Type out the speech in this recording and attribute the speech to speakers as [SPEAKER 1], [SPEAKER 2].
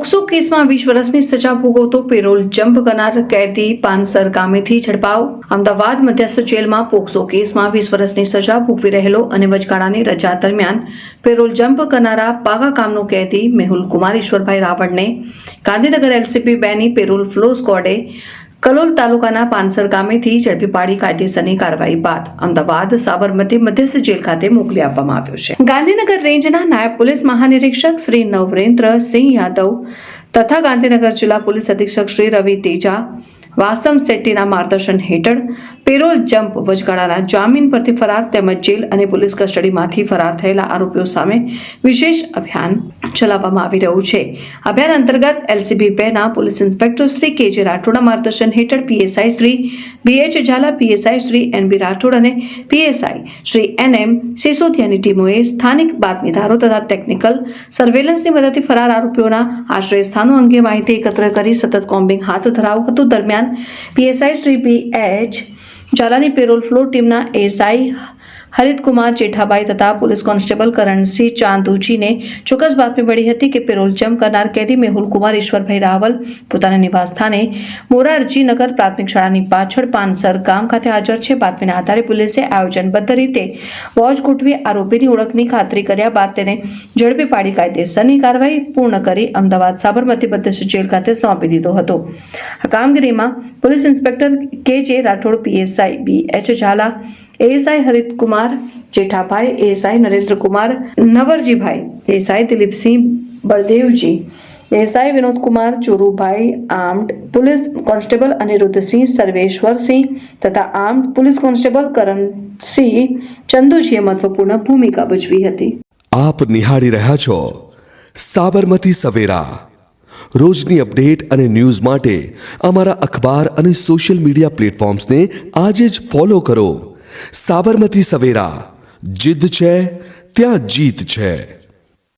[SPEAKER 1] POCSO કેસમાં 20 વર્ષની સજા ભોગવતો પેરોલ જમ્પ કરનાર કેદી પાનસર ગામેથી ઝડપાયો। અમદાવાદ મધ્યસ્થ જેલમાં પોક્સો કેસમાં 20 વર્ષની સજા ભોગવી રહેલો અને વચગાળાની રજા દરમિયાન પેરોલ જમ્પ કરનારા પાકા કામનો કેદી મેહુલ કુમાર ઈશ્વરભાઈ રાવળને ગાંધીનગર LCB 2 ની પેરોલ ફ્લો સ્ક્વોડે કલોલ તાલુકાના પાનસર ગામેથી ઝડપી પાડી કાયદેસરની કાર્યવાહી બાદ અમદાવાદ સાબરમતી મધ્યસ્થ જેલ ખાતે મોકલી આપવામાં આવ્યો છે। ગાંધીનગર રેન્જના નાયબ પોલીસ મહાનિરીક્ષક શ્રી નવરેન્દ્ર સિંહ યાદવ તથા ગાંધીનગર જિલ્લા પોલીસ અધિક્ષક શ્રી રવિ તેજા વાસમ શેટ્ટીના માર્ગદર્શન હેઠળ પેરોલ જમ્પ વચગાળાના જામીન પરથી ફરાર તેમજ જેલ અને પોલીસ કસ્ટડીમાંથી ફરાર થયેલા આરોપીઓ સામે વિશેષ અભિયાન ચલાવવામાં આવી રહ્યું છે। અભિયાન અંતર્ગત LCB 2 ના પોલીસ ઇન્સ્પેક્ટર શ્રી KJ રાઠોડના માર્ગદર્શન હેઠળ PSI Shri BH Jhala, PSI Shri NB Rathod અને PSI શ્રી NM સિસોદિયાની ટીમોએ સ્થાનિક બાતમીદારો તથા ટેકનિકલ સર્વેલન્સની મદદથી ફરાર આરોપીઓના આશ્રય સ્થાનો અંગે માહિતી એકત્ર કરી સતત કોમ્બિંગ હાથ ધરાવ્યું હતું। દરમિયાન PSI શ્રી BH ઝાલાની પેરોલ ફ્લો ટીમના ASI હરિતકુમાર જેઠાભાઈ તથા પોલીસ કોન્સ્ટેબલ કરણસિંહ ચાંદુજીને ચોક્કસ બાતમી મળી હતી કે પેરોલ જમ્પ કરનાર કેદી મેહુલ કુમાર ઈશ્વરભાઈ રાવલ પોતાના નિવાસ સ્થાને મોરારજી નગર પ્રાથમિક શાળાની પાછળ પાનસર ગામ ખાતે હાજર છે। બાતમીના આધારે પોલીસે આયોજનબદ્ધ રીતે વોચ ગોઠવી આરોપીની ઓળખની ખાતરી કર્યા બાદ તેને ઝડપી પાડી કાયદેસરની કાર્યવાહી પૂર્ણ કરી અમદાવાદ સાબરમતી મધ્યસ્થ જેલ ખાતે સોંપી દીધો હતો। આ કામગીરીમાં police inspector KJ Rathod, PSI BH Zala, ASI Haritkumar Jethabhai, ASI Narendrakumar Navrajibhai, ASI Dilipsinh Baldevji, ASI Vinodkumar Chorubhai, armed police constable Aniruddhsinh Sarveshwarsinh તથા આર્મ્ડ પોલીસ કોન્સ્ટેબલ કરણસિંહ ચંદુજીએ મહત્વપૂર્ણ ભૂમિકા ભજવી હતી।
[SPEAKER 2] આપ નિહાળી રહ્યા છો સાબરમતી સવેરા। રોજની અપડેટ અને ન્યૂઝ માટે અમારા અખબાર અને સોશિયલ મીડિયા પ્લેટફોર્મ્સને આજે જ ફોલો કરો। સાબરમતી સવેરા, જીદ છે ત્યાં જીત છે।